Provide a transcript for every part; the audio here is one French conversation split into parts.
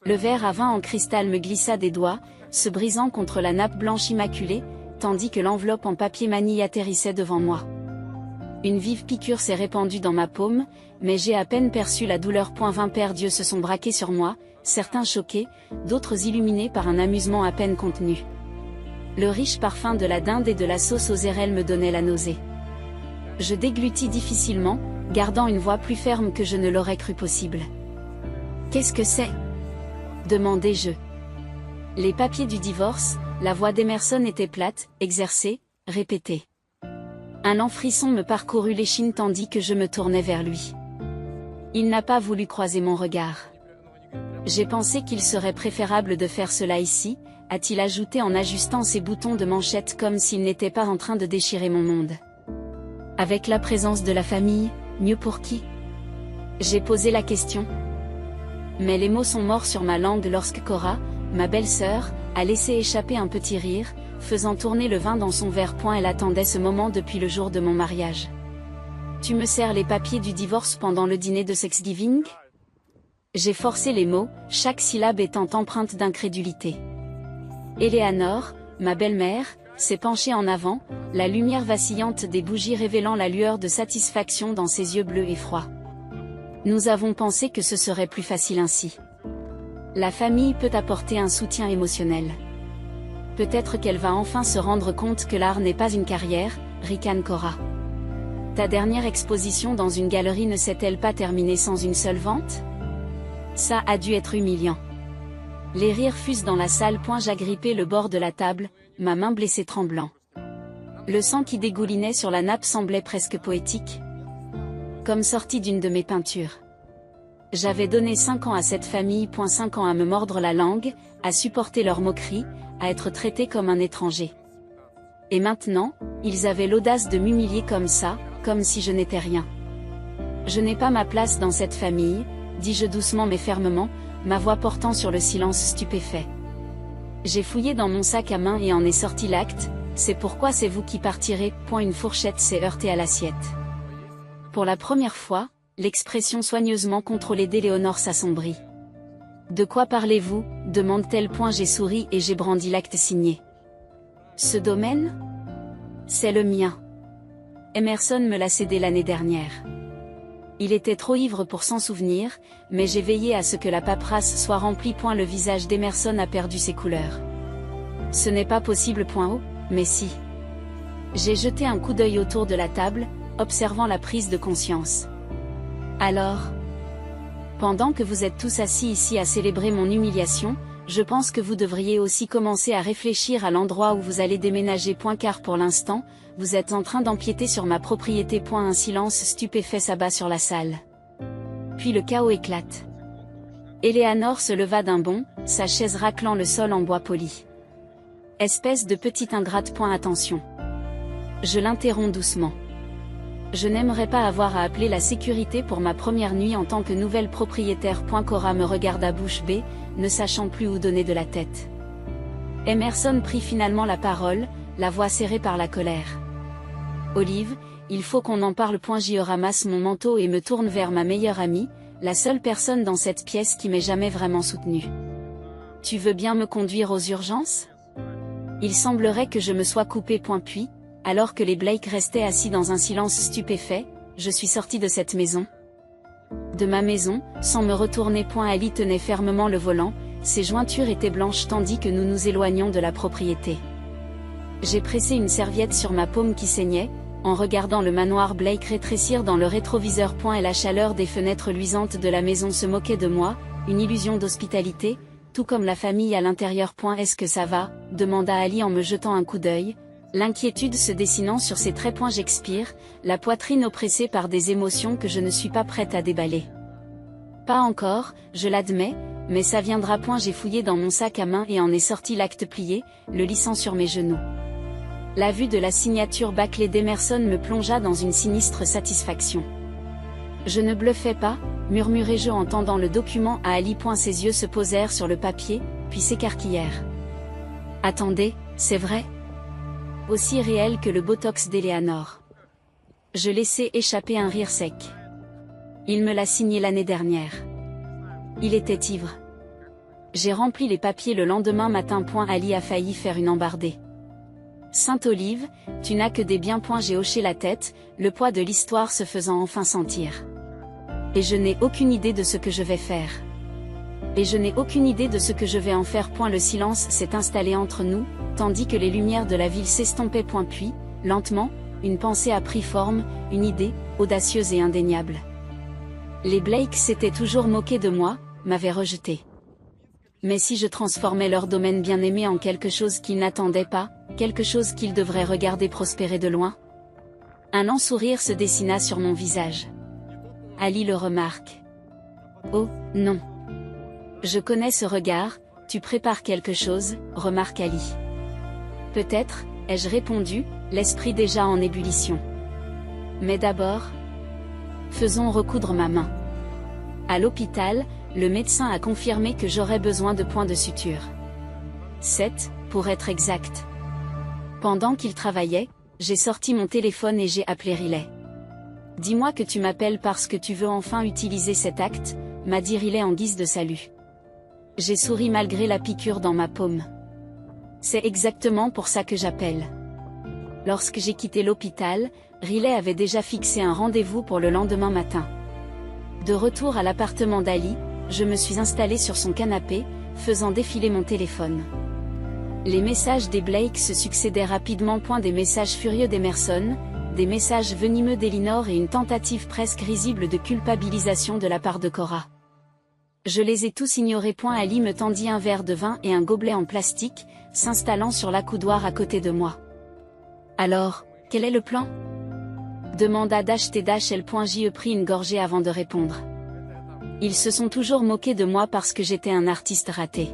Le verre à vin en cristal me glissa des doigts, se brisant contre la nappe blanche immaculée, tandis que l'enveloppe en papier manille atterrissait devant moi. Une vive piqûre s'est répandue dans ma paume, mais j'ai à peine perçu la douleur. 20 paires d'yeux se sont braqués sur moi, certains choqués, d'autres illuminés par un amusement à peine contenu. Le riche parfum de la dinde et de la sauce aux érelles me donnait la nausée. Je déglutis difficilement, gardant une voix plus ferme que je ne l'aurais cru possible. « Qu'est-ce que c'est ?» demandai-je. Les papiers du divorce, la voix d'Emerson était plate, exercée, répétée. Un lent frisson me parcourut l'échine tandis que je me tournais vers lui. Il n'a pas voulu croiser mon regard. J'ai pensé qu'il serait préférable de faire cela ici, a-t-il ajouté en ajustant ses boutons de manchette comme s'il n'était pas en train de déchirer mon monde. Avec la présence de la famille, mieux pour qui? J'ai posé la question. Mais les mots sont morts sur ma langue lorsque Cora, ma belle-sœur, a laissé échapper un petit rire, faisant tourner le vin dans son verre. Elle attendait ce moment depuis le jour de mon mariage. Tu me sers les papiers du divorce pendant le dîner de Thanksgiving? J'ai forcé les mots, chaque syllabe étant empreinte d'incrédulité. Eleanor, ma belle-mère, s'est penchée en avant, la lumière vacillante des bougies révélant la lueur de satisfaction dans ses yeux bleus et froids. Nous avons pensé que ce serait plus facile ainsi. La famille peut apporter un soutien émotionnel. Peut-être qu'elle va enfin se rendre compte que l'art n'est pas une carrière, ricane Cora. Ta dernière exposition dans une galerie ne s'est-elle pas terminée sans une seule vente? Ça a dû être humiliant. Les rires fusent dans la salle. J'agrippai le bord de la table, ma main blessée tremblant. Le sang qui dégoulinait sur la nappe semblait presque poétique. Comme sorti d'une de mes peintures. J'avais donné 5 ans à cette famille. 5 ans à me mordre la langue, à supporter leurs moqueries, à être traité comme un étranger. Et maintenant, ils avaient l'audace de m'humilier comme ça, comme si je n'étais rien. Je n'ai pas ma place dans cette famille, dis-je doucement mais fermement, ma voix portant sur le silence stupéfait. J'ai fouillé dans mon sac à main et en ai sorti l'acte, c'est pourquoi c'est vous qui partirez. Une fourchette s'est heurtée à l'assiette. Pour la première fois, l'expression soigneusement contrôlée d'Éléonore s'assombrit. De quoi parlez-vous? demande-t-elle. J'ai souri et j'ai brandi l'acte signé. Ce domaine? C'est le mien. Emerson me l'a cédé l'année dernière. Il était trop ivre pour s'en souvenir, mais j'ai veillé à ce que la paperasse soit remplie. Le visage d'Emerson a perdu ses couleurs. Ce n'est pas possible. Mais si. J'ai jeté un coup d'œil autour de la table, observant la prise de conscience. Alors, pendant que vous êtes tous assis ici à célébrer mon humiliation, je pense que vous devriez aussi commencer à réfléchir à l'endroit où vous allez déménager. Car pour l'instant, vous êtes en train d'empiéter sur ma propriété. Un silence stupéfait s'abat sur la salle. Puis le chaos éclate. Eleanor se leva d'un bond, sa chaise raclant le sol en bois poli. Espèce de petite ingrate. Attention. Je l'interromps doucement. Je n'aimerais pas avoir à appeler la sécurité pour ma première nuit en tant que nouvelle propriétaire. Cora me regarda bouche bée, ne sachant plus où donner de la tête. Emerson prit finalement la parole, la voix serrée par la colère. Olive, il faut qu'on en parle. J'y ramasse mon manteau et me tourne vers ma meilleure amie, la seule personne dans cette pièce qui m'ait jamais vraiment soutenue. Tu veux bien me conduire aux urgences? Il semblerait que je me sois coupé. Puis, alors que les Blake restaient assis dans un silence stupéfait, je suis sorti de cette maison. De ma maison, sans me retourner. Ali tenait fermement le volant, ses jointures étaient blanches tandis que nous nous éloignions de la propriété. J'ai pressé une serviette sur ma paume qui saignait, en regardant le manoir Blake rétrécir dans le rétroviseur. Et la chaleur des fenêtres luisantes de la maison se moquait de moi, une illusion d'hospitalité, tout comme la famille à l'intérieur. Est-ce que ça va? demanda Ali en me jetant un coup d'œil. L'inquiétude se dessinant sur ses traits. J'expire, la poitrine oppressée par des émotions que je ne suis pas prête à déballer. Pas encore, je l'admets, mais ça viendra. J'ai fouillé dans mon sac à main et en ai sorti l'acte plié, le lissant sur mes genoux. La vue de la signature bâclée d'Emerson me plongea dans une sinistre satisfaction. Je ne bluffais pas, murmurai-je en tendant le document à Ali. Ses yeux se posèrent sur le papier, puis s'écarquillèrent. Attendez, c'est vrai? Aussi réel que le botox d'Eleanor. Je laissai échapper un rire sec. Il me l'a signé l'année dernière. Il était ivre. J'ai rempli les papiers le lendemain matin. Ali a failli faire une embardée. Sainte Olive, tu n'as que des biens. J'ai hoché la tête, le poids de l'histoire se faisant enfin sentir. Et je n'ai aucune idée de ce que je vais faire. Et je n'ai aucune idée de ce que je vais en faire. Le silence s'est installé entre nous, tandis que les lumières de la ville s'estompaient. Puis, lentement, une pensée a pris forme, une idée, audacieuse et indéniable. Les Blake s'étaient toujours moqués de moi, m'avaient rejeté. Mais si je transformais leur domaine bien-aimé en quelque chose qu'ils n'attendaient pas, quelque chose qu'ils devraient regarder prospérer de loin? Un lent sourire se dessina sur mon visage. Ali le remarque. Oh, non. Je connais ce regard, tu prépares quelque chose, remarque Ali. Peut-être, ai-je répondu, l'esprit déjà en ébullition. Mais d'abord, faisons recoudre ma main. À l'hôpital, le médecin a confirmé que j'aurais besoin de points de suture. 7, pour être exact. Pendant qu'il travaillait, j'ai sorti mon téléphone et j'ai appelé Riley. Dis-moi que tu m'appelles parce que tu veux enfin utiliser cet acte, m'a dit Riley en guise de salut. J'ai souri malgré la piqûre dans ma paume. C'est exactement pour ça que j'appelle. Lorsque j'ai quitté l'hôpital, Riley avait déjà fixé un rendez-vous pour le lendemain matin. De retour à l'appartement d'Ali, je me suis installée sur son canapé, faisant défiler mon téléphone. Les messages des Blake se succédaient rapidement. Des messages furieux d'Emerson, des messages venimeux d'Elinor et une tentative presque risible de culpabilisation de la part de Cora. Je les ai tous ignorés. Ali me tendit un verre de vin et un gobelet en plastique, s'installant sur l'accoudoir à côté de moi. Alors, quel est le plan? Demanda Tel. J'y ai pris une gorgée avant de répondre. Ils se sont toujours moqués de moi parce que j'étais un artiste raté.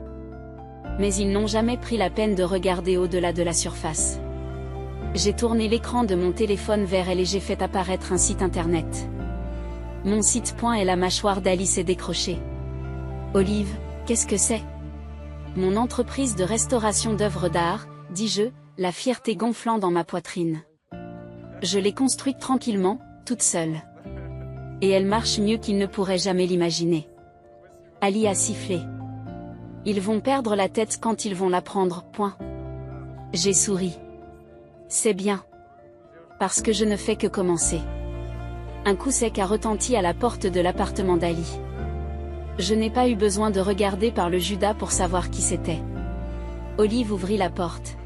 Mais ils n'ont jamais pris la peine de regarder au-delà de la surface. J'ai tourné l'écran de mon téléphone vers elle et j'ai fait apparaître un site internet. Mon site. Et la mâchoire d'Ali s'est décrochée. Olive, qu'est-ce que c'est? Mon entreprise de restauration d'œuvres d'art, dis-je, la fierté gonflant dans ma poitrine. Je l'ai construite tranquillement, toute seule. Et elle marche mieux qu'il ne pourrait jamais l'imaginer. Ali a sifflé. Ils vont perdre la tête quand ils vont la prendre. J'ai souri. C'est bien. Parce que je ne fais que commencer. Un coup sec a retenti à la porte de l'appartement d'Ali. Je n'ai pas eu besoin de regarder par le Judas pour savoir qui c'était. Olive ouvrit la porte.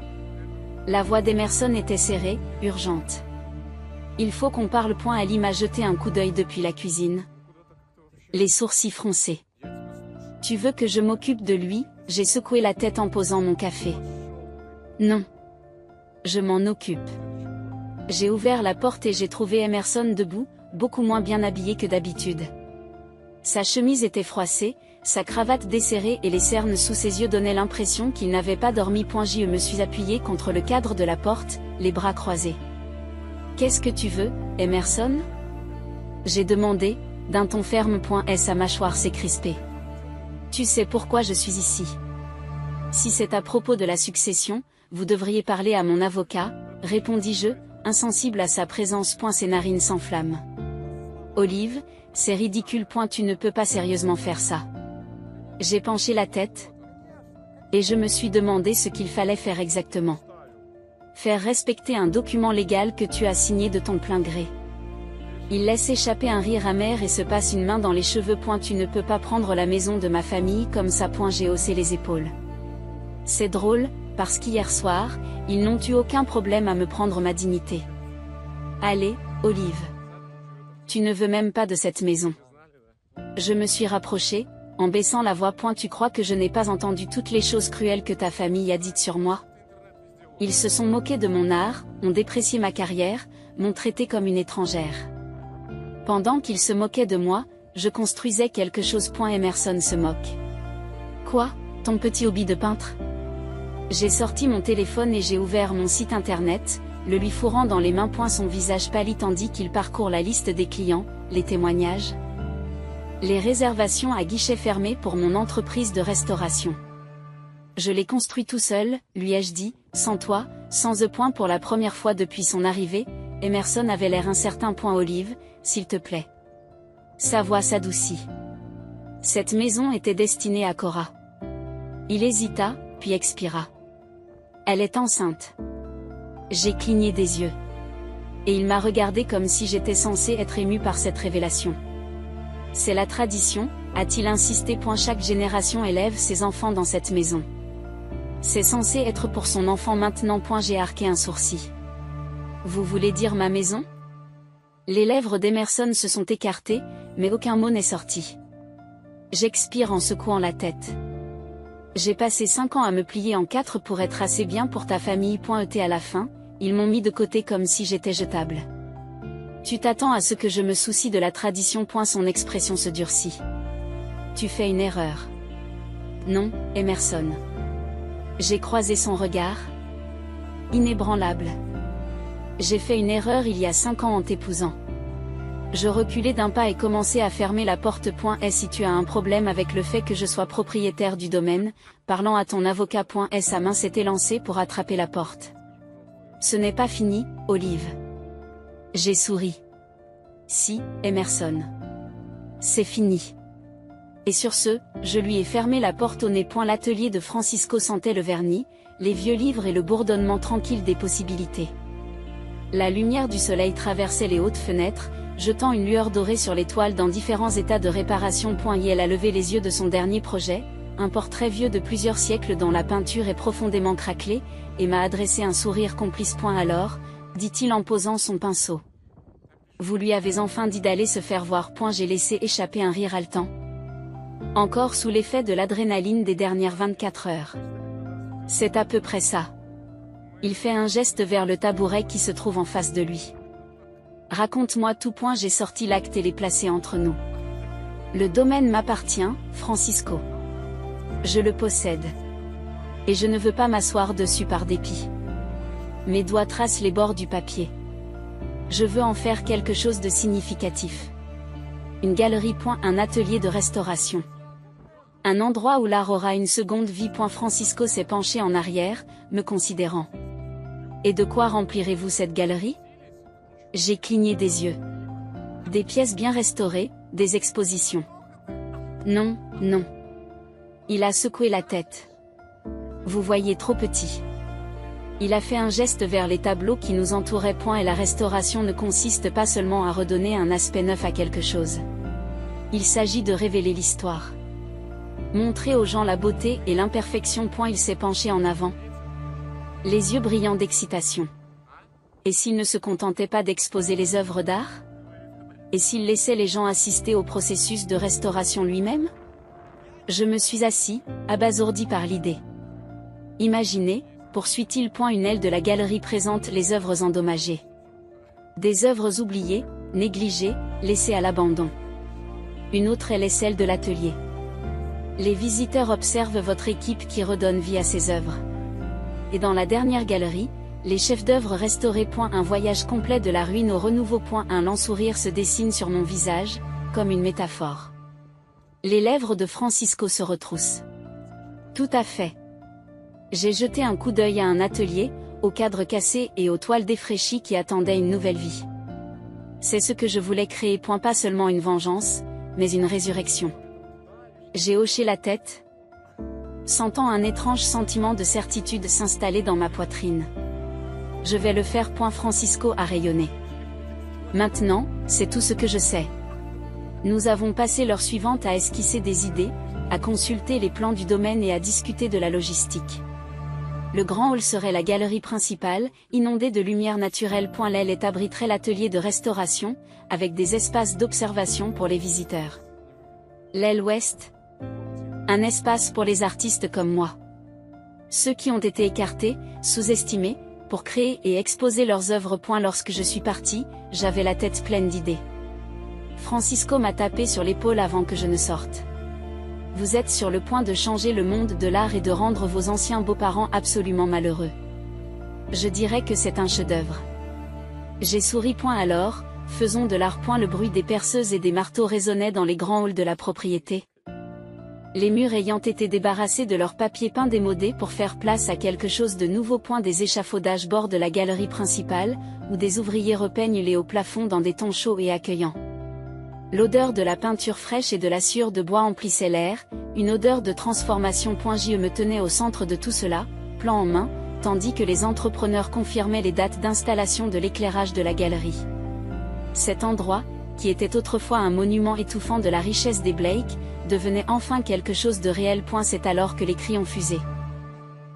La voix d'Emerson était serrée, urgente. Il faut qu'on parle. Ali m'a jeté un coup d'œil depuis la cuisine. Les sourcils froncés. Tu veux que je m'occupe de lui? J'ai secoué la tête en posant mon café. Non. Je m'en occupe. J'ai ouvert la porte et j'ai trouvé Emerson debout, beaucoup moins bien habillé que d'habitude. Sa chemise était froissée, sa cravate desserrée et les cernes sous ses yeux donnaient l'impression qu'il n'avait pas dormi. Je me suis appuyé contre le cadre de la porte, les bras croisés. Qu'est-ce que tu veux, Emerson? J'ai demandé, d'un ton ferme. Sa mâchoire s'est crispée. Tu sais pourquoi je suis ici. Si c'est à propos de la succession, vous devriez parler à mon avocat, répondis-je, insensible à sa présence. Ses narines s'enflamment. Olive, c'est ridicule. Tu ne peux pas sérieusement faire ça. J'ai penché la tête. Et je me suis demandé ce qu'il fallait faire exactement. Faire respecter un document légal que tu as signé de ton plein gré. Il laisse échapper un rire amer et se passe une main dans les cheveux. Tu ne peux pas prendre la maison de ma famille comme ça. J'ai haussé les épaules. C'est drôle, parce qu'hier soir, ils n'ont eu aucun problème à me prendre ma dignité. Allez, Olive. Tu ne veux même pas de cette maison. Je me suis rapprochée, en baissant la voix. Tu crois que je n'ai pas entendu toutes les choses cruelles que ta famille a dites sur moi? Ils se sont moqués de mon art, ont déprécié ma carrière, m'ont traité comme une étrangère. Pendant qu'ils se moquaient de moi, je construisais quelque chose. Emerson se moque. Quoi, ton petit hobby de peintre? J'ai sorti mon téléphone et j'ai ouvert mon site internet, le lui fourrant dans les mains. Son visage pâlit tandis qu'il parcourt la liste des clients, les témoignages. Les réservations à guichet fermé pour mon entreprise de restauration. Je l'ai construit tout seul, lui ai-je dit, sans toi, sans eux. Pour la première fois depuis son arrivée, Emerson avait l'air incertain. Olive, s'il te plaît. Sa voix s'adoucit. Cette maison était destinée à Cora. Il hésita, puis expira. Elle est enceinte. J'ai cligné des yeux. Et il m'a regardé comme si j'étais censé être ému par cette révélation. C'est la tradition, a-t-il insisté. Chaque génération élève ses enfants dans cette maison. C'est censé être pour son enfant maintenant. J'ai arqué un sourcil. Vous voulez dire ma maison? Les lèvres d'Emerson se sont écartées, mais aucun mot n'est sorti. J'expire en secouant la tête. J'ai passé 5 ans à me plier en 4 pour être assez bien pour ta famille. À la fin, ils m'ont mis de côté comme si j'étais jetable. Tu t'attends à ce que je me soucie de la tradition. Son expression se durcit. Tu fais une erreur. Non, Emerson. J'ai croisé son regard. Inébranlable. J'ai fait une erreur il y a 5 ans en t'épousant. Je reculai d'un pas et commençai à fermer la porte. Si tu as un problème avec le fait que je sois propriétaire du domaine, parlant à ton avocat. Sa main s'est élancée pour attraper la porte. Ce n'est pas fini, Olive. J'ai souri. Si, Emerson. C'est fini. Et sur ce, je lui ai fermé la porte au nez. L'atelier de Francisco sentait le vernis, les vieux livres et le bourdonnement tranquille des possibilités. La lumière du soleil traversait les hautes fenêtres, jetant une lueur dorée sur les toiles dans différents états de réparation. Et elle a levé les yeux de son dernier projet, un portrait vieux de plusieurs siècles dont la peinture est profondément craquelée, et m'a adressé un sourire complice. Alors, dit-il en posant son pinceau. Vous lui avez enfin dit d'aller se faire voir. J'ai laissé échapper un rire haletant. Encore sous l'effet de l'adrénaline des dernières 24 heures. C'est à peu près ça. Il fait un geste vers le tabouret qui se trouve en face de lui. Raconte-moi tout. J'ai sorti l'acte et l'ai placé entre nous. Le domaine m'appartient, Francisco. Je le possède. Et je ne veux pas m'asseoir dessus par dépit. Mes doigts tracent les bords du papier. Je veux en faire quelque chose de significatif. Une galerie. Un atelier de restauration. Un endroit où l'art aura une seconde vie. Francisco s'est penché en arrière, me considérant. Et de quoi remplirez-vous cette galerie? J'ai cligné des yeux. Des pièces bien restaurées, des expositions. Non, non. Il a secoué la tête. Vous voyez trop petit. Il a fait un geste vers les tableaux qui nous entouraient. Et la restauration ne consiste pas seulement à redonner un aspect neuf à quelque chose. Il s'agit de révéler l'histoire. Montrer aux gens la beauté et l'imperfection. Il s'est penché en avant. Les yeux brillants d'excitation. Et s'il ne se contentait pas d'exposer les œuvres d'art? Et s'il laissait les gens assister au processus de restauration lui-même? Je me suis assis, abasourdi par l'idée. Imaginez, poursuit-il. Une aile de la galerie présente les œuvres endommagées. Des œuvres oubliées, négligées, laissées à l'abandon. Une autre aile est celle de l'atelier. Les visiteurs observent votre équipe qui redonne vie à ces œuvres. Et dans la dernière galerie, les chefs-d'œuvre restaurés. Un voyage complet de la ruine au renouveau. Un lent sourire se dessine sur mon visage, comme une métaphore. Les lèvres de Francisco se retroussent. Tout à fait. J'ai jeté un coup d'œil à un atelier, au cadre cassé et aux toiles défraîchies qui attendaient une nouvelle vie. C'est ce que je voulais créer. Pas seulement une vengeance, mais une résurrection. J'ai hoché la tête, sentant un étrange sentiment de certitude s'installer dans ma poitrine. Je vais le faire. Francisco a rayonné. Maintenant, c'est tout ce que je sais. Nous avons passé l'heure suivante à esquisser des idées, à consulter les plans du domaine et à discuter de la logistique. Le grand hall serait la galerie principale, inondée de lumière naturelle. L'aile abriterait l'atelier de restauration, avec des espaces d'observation pour les visiteurs. L'aile ouest, un espace pour les artistes comme moi. Ceux qui ont été écartés, sous-estimés, pour créer et exposer leurs œuvres. Lorsque je suis parti, j'avais la tête pleine d'idées. Francisco m'a tapé sur l'épaule avant que je ne sorte. Vous êtes sur le point de changer le monde de l'art et de rendre vos anciens beaux-parents absolument malheureux. Je dirais que c'est un chef-d'œuvre. J'ai souri. Alors, faisons de l'art. Le bruit des perceuses et des marteaux résonnait dans les grands halls de la propriété. Les murs ayant été débarrassés de leur papier peint démodé pour faire place à quelque chose de nouveau. Des échafaudages bordent la galerie principale, où des ouvriers repeignent les hauts plafonds dans des tons chauds et accueillants. L'odeur de la peinture fraîche et de la sueur de bois emplissait l'air, une odeur de transformation. Je me tenais au centre de tout cela, plan en main, tandis que les entrepreneurs confirmaient les dates d'installation de l'éclairage de la galerie. Cet endroit, qui était autrefois un monument étouffant de la richesse des Blake, devenait enfin quelque chose de réel. C'est alors que les cris ont fusé.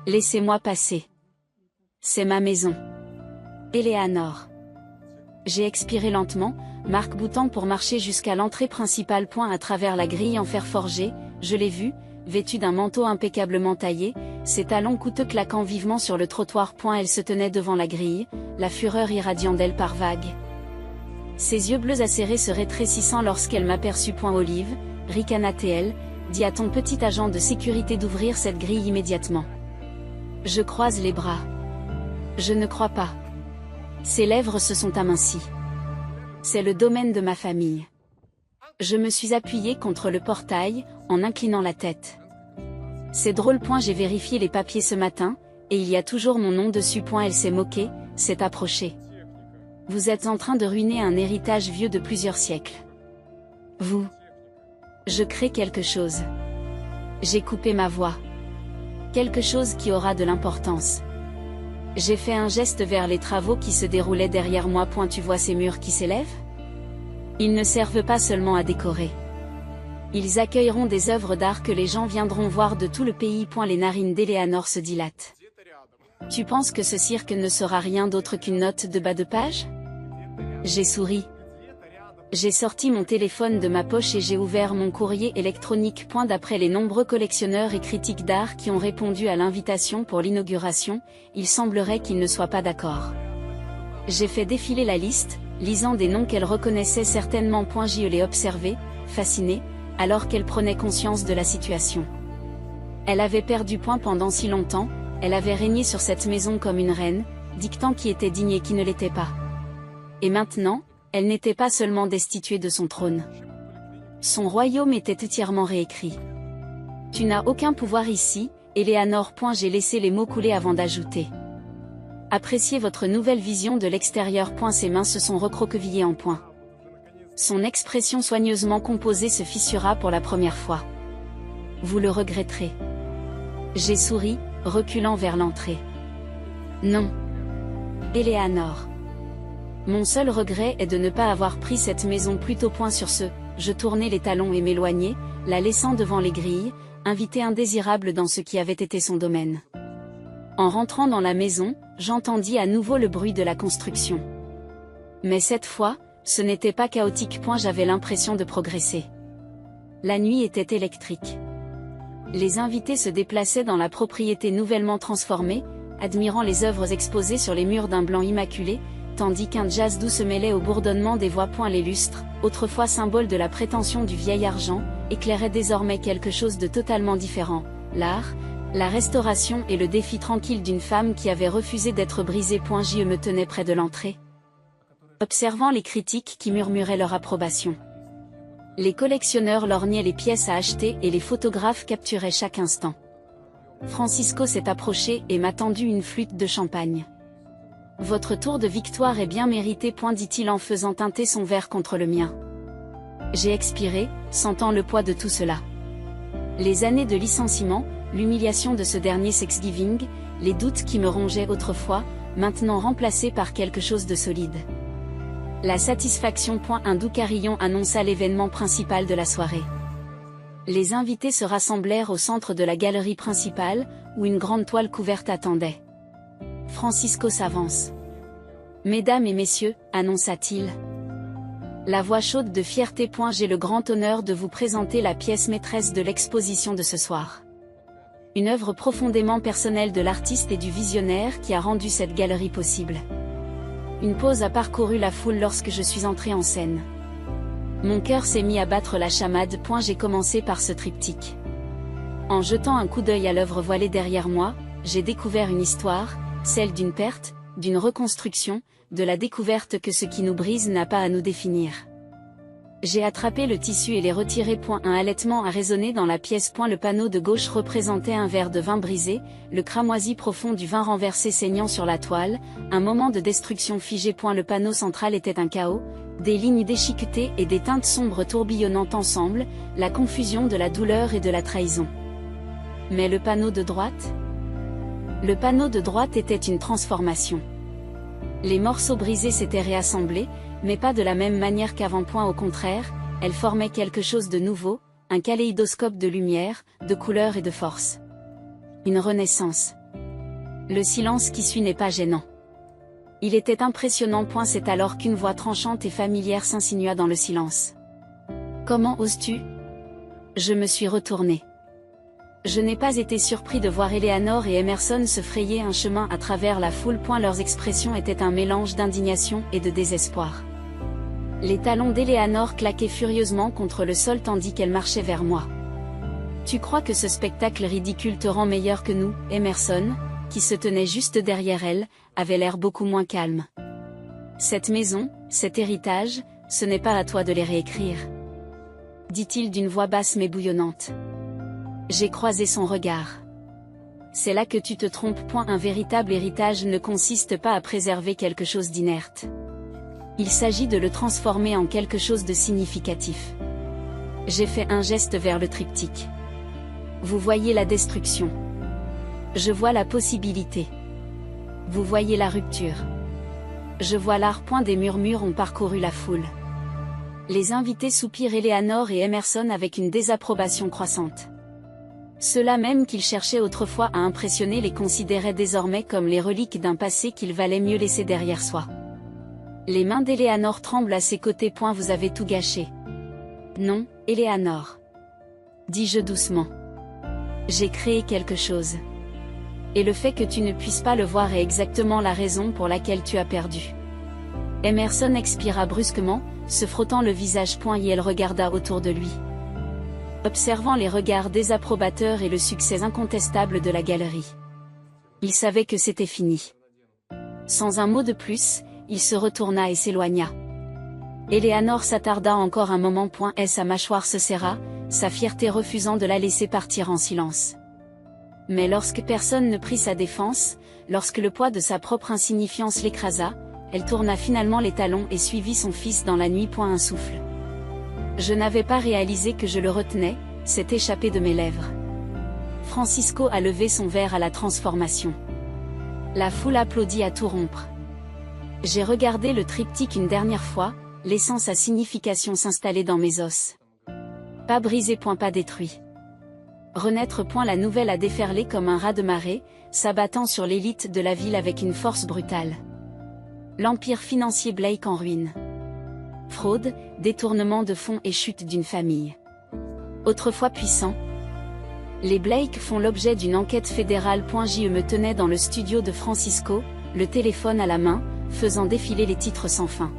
Laissez-moi passer. C'est ma maison. Eleanor. J'ai expiré lentement, m'arc-boutant pour marcher jusqu'à l'entrée principale. À travers la grille en fer forgé, je l'ai vue, vêtue d'un manteau impeccablement taillé, ses talons coûteux claquant vivement sur le trottoir. Elle se tenait devant la grille, la fureur irradiant d'elle par vagues. Ses yeux bleus acérés se rétrécissant lorsqu'elle m'aperçut. Olive, ricana-t-elle, dis à ton petit agent de sécurité d'ouvrir cette grille immédiatement. Je croise les bras. Je ne crois pas. Ses lèvres se sont amincies. C'est le domaine de ma famille. Je me suis appuyée contre le portail, en inclinant la tête. C'est drôle. J'ai vérifié les papiers ce matin, et il y a toujours mon nom dessus. Elle s'est moquée, s'est approchée. Vous êtes en train de ruiner un héritage vieux de plusieurs siècles. Vous. Je crée quelque chose. J'ai coupé ma voix. Quelque chose qui aura de l'importance. J'ai fait un geste vers les travaux qui se déroulaient derrière moi. Tu vois ces murs qui s'élèvent? Ils ne servent pas seulement à décorer. Ils accueilleront des œuvres d'art que les gens viendront voir de tout le pays. Les narines d'Eleanor se dilatent. Tu penses que ce cirque ne sera rien d'autre qu'une note de bas de page? J'ai souri. J'ai sorti mon téléphone de ma poche et j'ai ouvert mon courrier électronique. D'après les nombreux collectionneurs et critiques d'art qui ont répondu à l'invitation pour l'inauguration, il semblerait qu'ils ne soient pas d'accord. J'ai fait défiler la liste, lisant des noms qu'elle reconnaissait certainement. Je l'ai observée, fascinée, alors qu'elle prenait conscience de la situation. Elle avait perdu pendant si longtemps, elle avait régné sur cette maison comme une reine, dictant qui était digne et qui ne l'était pas. Et maintenant, elle n'était pas seulement destituée de son trône. Son royaume était entièrement réécrit. Tu n'as aucun pouvoir ici, Eleanor. J'ai laissé les mots couler avant d'ajouter. Appréciez votre nouvelle vision de l'extérieur. Ses mains se sont recroquevillées en point. Son expression soigneusement composée se fissura pour la première fois. Vous le regretterez. J'ai souri, reculant vers l'entrée. Non. Eleanor. Mon seul regret est de ne pas avoir pris cette maison plus tôt. Sur ce, je tournai les talons et m'éloignai, la laissant devant les grilles, invitée indésirable dans ce qui avait été son domaine. En rentrant dans la maison, j'entendis à nouveau le bruit de la construction. Mais cette fois, ce n'était pas chaotique. J'avais l'impression de progresser. La nuit était électrique. Les invités se déplaçaient dans la propriété nouvellement transformée, admirant les œuvres exposées sur les murs d'un blanc immaculé, tandis qu'un jazz doux se mêlait au bourdonnement des voix. Les lustres, autrefois symbole de la prétention du vieil argent, éclairaient désormais quelque chose de totalement différent, l'art, la restauration et le défi tranquille d'une femme qui avait refusé d'être brisée. Je me tenais près de l'entrée, observant les critiques qui murmuraient leur approbation. Les collectionneurs lorgnaient les pièces à acheter et les photographes capturaient chaque instant. Francisco s'est approché et m'a tendu une flûte de champagne. Votre tour de victoire est bien mérité, dit-il en faisant teinter son verre contre le mien. J'ai expiré, sentant le poids de tout cela. Les années de licenciement, l'humiliation de ce dernier Thanksgiving, les doutes qui me rongeaient autrefois, maintenant remplacés par quelque chose de solide. La satisfaction. Un doux carillon annonça l'événement principal de la soirée. Les invités se rassemblèrent au centre de la galerie principale, où une grande toile couverte attendait. Francisco s'avance. Mesdames et messieurs, annonça-t-il. La voix chaude de fierté. J'ai le grand honneur de vous présenter la pièce maîtresse de l'exposition de ce soir. Une œuvre profondément personnelle de l'artiste et du visionnaire qui a rendu cette galerie possible. Une pause a parcouru la foule lorsque je suis entré en scène. Mon cœur s'est mis à battre la chamade. J'ai commencé par ce triptyque. En jetant un coup d'œil à l'œuvre voilée derrière moi, j'ai découvert une histoire, celle d'une perte, d'une reconstruction, de la découverte que ce qui nous brise n'a pas à nous définir. J'ai attrapé le tissu et l'ai retiré. Un halètement a résonné dans la pièce. Le panneau de gauche représentait un verre de vin brisé, le cramoisi profond du vin renversé saignant sur la toile, un moment de destruction figé. Le panneau central était un chaos, des lignes déchiquetées et des teintes sombres tourbillonnant ensemble, la confusion de la douleur et de la trahison. Mais le panneau de droite? Le panneau de droite était une transformation. Les morceaux brisés s'étaient réassemblés, mais pas de la même manière qu'avant. Au contraire, elles formaient quelque chose de nouveau, un kaléidoscope de lumière, de couleurs et de force. Une renaissance. Le silence qui suit n'est pas gênant. Il était impressionnant. C'est alors qu'une voix tranchante et familière s'insinua dans le silence. Comment oses-tu? Je me suis retourné. Je n'ai pas été surpris de voir Eleanor et Emerson se frayer un chemin à travers la foule. Leurs expressions étaient un mélange d'indignation et de désespoir. Les talons d'Eleanor claquaient furieusement contre le sol tandis qu'elle marchait vers moi. Tu crois que ce spectacle ridicule te rend meilleur que nous? Emerson, qui se tenait juste derrière elle, avait l'air beaucoup moins calme. Cette maison, cet héritage, ce n'est pas à toi de les réécrire, dit-il d'une voix basse mais bouillonnante. J'ai croisé son regard. C'est là que tu te trompes. Un véritable héritage ne consiste pas à préserver quelque chose d'inerte. Il s'agit de le transformer en quelque chose de significatif. J'ai fait un geste vers le triptyque. Vous voyez la destruction. Je vois la possibilité. Vous voyez la rupture. Je vois l'art. Des murmures ont parcouru la foule. Les invités soupirent. Eleanor et Emerson avec une désapprobation croissante. Ceux-là même qu'ils cherchaient autrefois à impressionner les considéraient désormais comme les reliques d'un passé qu'il valait mieux laisser derrière soi. Les mains d'Eleanor tremblent à ses côtés. Vous avez tout gâché. Non, Eleanor, dis-je doucement. J'ai créé quelque chose. Et le fait que tu ne puisses pas le voir est exactement la raison pour laquelle tu as perdu. Emerson expira brusquement, se frottant le visage. Et elle regarda autour de lui, observant les regards désapprobateurs et le succès incontestable de la galerie. Il savait que c'était fini. Sans un mot de plus, il se retourna et s'éloigna. Eleanor s'attarda encore un moment. Sa mâchoire se serra, sa fierté refusant de la laisser partir en silence. Mais lorsque personne ne prit sa défense, lorsque le poids de sa propre insignifiance l'écrasa, elle tourna finalement les talons et suivit son fils dans la nuit. Un souffle. Je n'avais pas réalisé que je le retenais, s'est échappé de mes lèvres. Francisco a levé son verre à la transformation. La foule applaudit à tout rompre. J'ai regardé le triptyque une dernière fois, laissant sa signification s'installer dans mes os. Pas brisé. Pas détruit. Renaître. La nouvelle a déferlé comme un raz-de-marée, s'abattant sur l'élite de la ville avec une force brutale. L'empire financier Blake en ruine. Fraude, détournement de fonds et chute d'une famille. Autrefois puissant, les Blake font l'objet d'une enquête fédérale. Je me tenais dans le studio de Francisco, le téléphone à la main, faisant défiler les titres sans fin.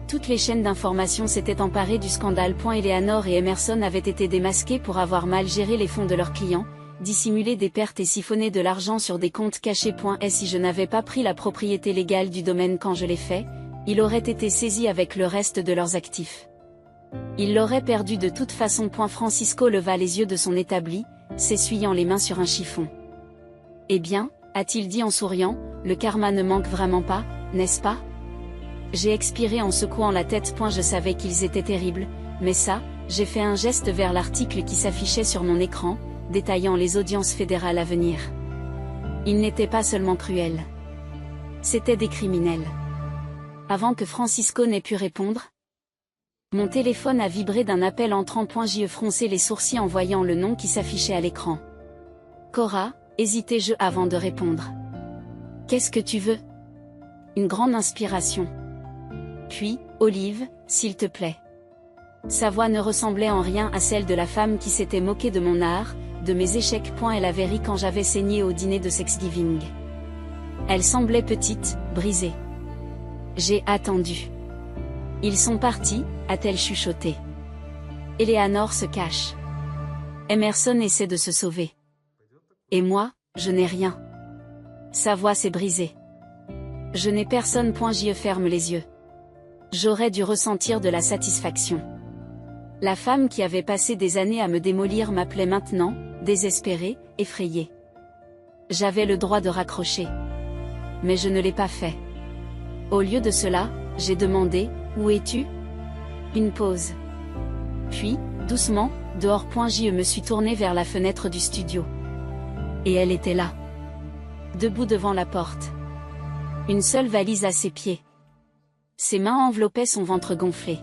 Toutes les chaînes d'information s'étaient emparées du scandale. Eleanor et Emerson avaient été démasqués pour avoir mal géré les fonds de leurs clients, dissimulé des pertes et siphonné de l'argent sur des comptes cachés. Et si je n'avais pas pris la propriété légale du domaine quand je l'ai fait, il aurait été saisi avec le reste de leurs actifs. Il l'aurait perdu de toute façon. Francisco leva les yeux de son établi, s'essuyant les mains sur un chiffon. Eh bien, a-t-il dit en souriant, le karma ne manque vraiment pas, n'est-ce pas? J'ai expiré en secouant la tête. Je savais qu'ils étaient terribles, mais ça, j'ai fait un geste vers l'article qui s'affichait sur mon écran, détaillant les audiences fédérales à venir. Ils n'étaient pas seulement cruels. C'étaient des criminels. Avant que Francisco n'ait pu répondre, mon téléphone a vibré d'un appel entrant. J'y fronçai les sourcils en voyant le nom qui s'affichait à l'écran. Cora, hésitai-je avant de répondre. Qu'est-ce que tu veux? Une grande inspiration. Puis, Olive, s'il te plaît. Sa voix ne ressemblait en rien à celle de la femme qui s'était moquée de mon art, de mes échecs. Elle avait ri quand j'avais saigné au dîner de Thanksgiving. Elle semblait petite, brisée. J'ai attendu. Ils sont partis, a-t-elle chuchoté. Eleanor se cache. Emerson essaie de se sauver. Et moi, je n'ai rien. Sa voix s'est brisée. Je n'ai personne. J'y ferme les yeux. J'aurais dû ressentir de la satisfaction. La femme qui avait passé des années à me démolir m'appelait maintenant, désespérée, effrayée. J'avais le droit de raccrocher. Mais je ne l'ai pas fait. Au lieu de cela, j'ai demandé, « Où es-tu » Une pause. Puis, doucement, dehors. Je me suis tournée vers la fenêtre du studio. Et elle était là. Debout devant la porte. Une seule valise à ses pieds. Ses mains enveloppaient son ventre gonflé.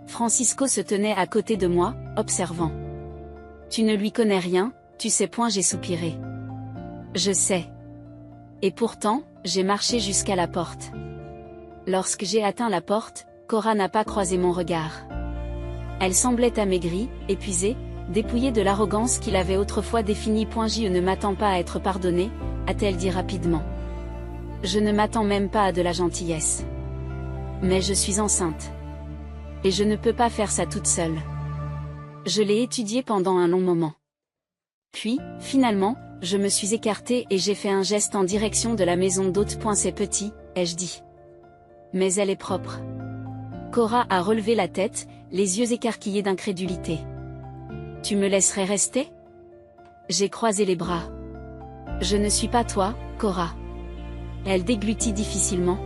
Francisco se tenait à côté de moi, observant. « Tu ne lui connais rien, tu sais. » J'ai soupiré. Je sais. Et pourtant, j'ai marché jusqu'à la porte. Lorsque j'ai atteint la porte, Cora n'a pas croisé mon regard. Elle semblait amaigrie, épuisée, dépouillée de l'arrogance qu'il avait autrefois définie. Je ne m'attends pas à être pardonnée, a-t-elle dit rapidement. Je ne m'attends même pas à de la gentillesse. Mais je suis enceinte. Et je ne peux pas faire ça toute seule. Je l'ai étudié pendant un long moment. Puis, finalement, je me suis écartée et j'ai fait un geste en direction de la maison d'hôte. C'est petit, ai-je dit. Mais elle est propre. Cora a relevé la tête, les yeux écarquillés d'incrédulité. Tu me laisserais rester ? J'ai croisé les bras. Je ne suis pas toi, Cora. Elle déglutit difficilement.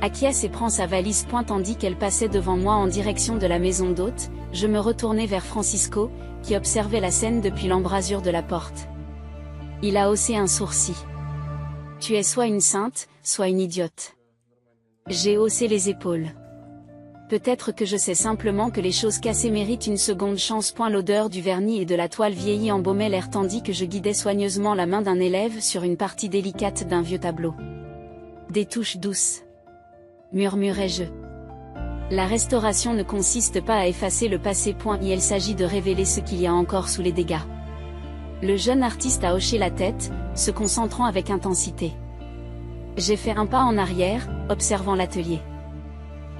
Acquiesce et prend sa valise. Tandis qu'elle passait devant moi en direction de la maison d'hôte, je me retournai vers Francisco, qui observait la scène depuis l'embrasure de la porte. Il a haussé un sourcil. Tu es soit une sainte, soit une idiote. J'ai haussé les épaules. Peut-être que je sais simplement que les choses cassées méritent une seconde chance. L'odeur du vernis et de la toile vieillie embaumait l'air tandis que je guidais soigneusement la main d'un élève sur une partie délicate d'un vieux tableau. Des touches douces. Murmurai-je. La restauration ne consiste pas à effacer le passé. Il s'agit de révéler ce qu'il y a encore sous les dégâts. Le jeune artiste a hoché la tête, se concentrant avec intensité. J'ai fait un pas en arrière, observant l'atelier.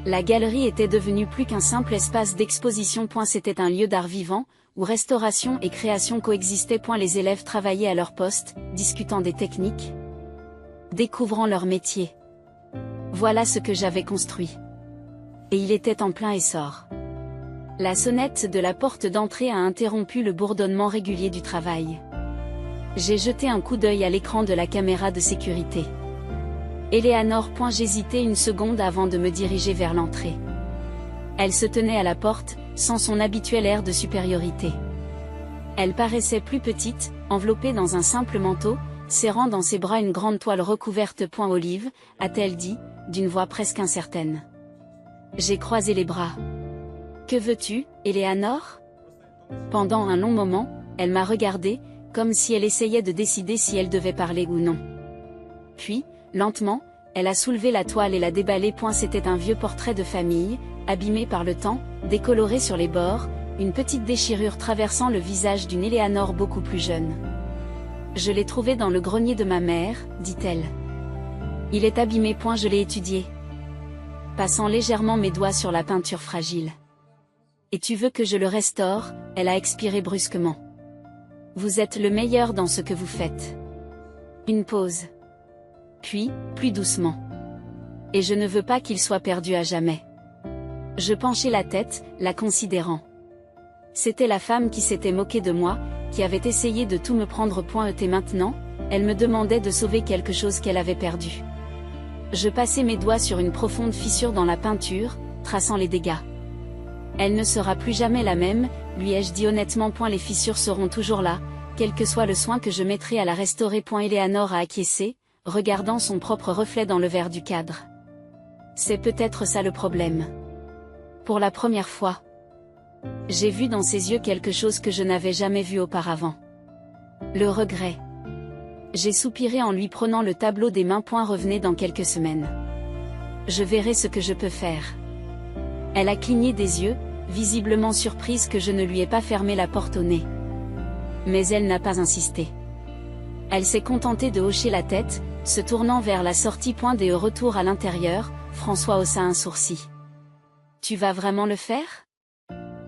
La galerie était devenue plus qu'un simple espace d'exposition. C'était un lieu d'art vivant, où restauration et création coexistaient. Les élèves travaillaient à leur poste, discutant des techniques, découvrant leur métier. Voilà ce que j'avais construit. Et il était en plein essor. La sonnette de la porte d'entrée a interrompu le bourdonnement régulier du travail. J'ai jeté un coup d'œil à l'écran de la caméra de sécurité. Eleanor. J'hésitai une seconde avant de me diriger vers l'entrée. Elle se tenait à la porte, sans son habituel air de supériorité. Elle paraissait plus petite, enveloppée dans un simple manteau, serrant dans ses bras une grande toile recouverte. Olive, a-t-elle dit, d'une voix presque incertaine. J'ai croisé les bras. Que veux-tu, Eleanor ? Pendant un long moment, elle m'a regardée, comme si elle essayait de décider si elle devait parler ou non. Puis, lentement, elle a soulevé la toile et l'a déballée. C'était un vieux portrait de famille, abîmé par le temps, décoloré sur les bords, une petite déchirure traversant le visage d'une Eleanor beaucoup plus jeune. Je l'ai trouvé dans le grenier de ma mère, dit-elle. Il est abîmé. Je l'ai étudié. Passant légèrement mes doigts sur la peinture fragile. Et tu veux que je le restaure ? Elle a expiré brusquement. Vous êtes le meilleur dans ce que vous faites. Une pause. Puis, plus doucement. Et je ne veux pas qu'il soit perdu à jamais. Je penchai la tête, la considérant. C'était la femme qui s'était moquée de moi, qui avait essayé de tout me prendre. Et maintenant, elle me demandait de sauver quelque chose qu'elle avait perdu. Je passai mes doigts sur une profonde fissure dans la peinture, traçant les dégâts. Elle ne sera plus jamais la même, lui ai-je dit honnêtement. Les fissures seront toujours là, quel que soit le soin que je mettrai à la restaurer. Eleanor a acquiescé, regardant son propre reflet dans le verre du cadre. C'est peut-être ça le problème. Pour la première fois, j'ai vu dans ses yeux quelque chose que je n'avais jamais vu auparavant. Le regret. J'ai soupiré en lui prenant le tableau des mains. Revenez dans quelques semaines. Je verrai ce que je peux faire. Elle a cligné des yeux, visiblement surprise que je ne lui ai pas fermé la porte au nez. Mais elle n'a pas insisté. Elle s'est contentée de hocher la tête, se tournant vers la sortie. Et au retour à l'intérieur, François haussa un sourcil. Tu vas vraiment le faire ?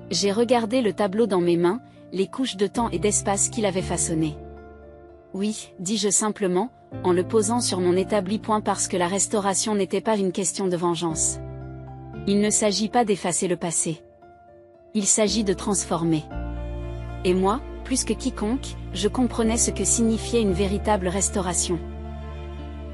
J'ai regardé le tableau dans mes mains, les couches de temps et d'espace qu'il avait façonnées. Oui, dis-je simplement, en le posant sur mon établi. Parce que la restauration n'était pas une question de vengeance. Il ne s'agit pas d'effacer le passé. Il s'agit de transformer. Et moi, plus que quiconque, je comprenais ce que signifiait une véritable restauration.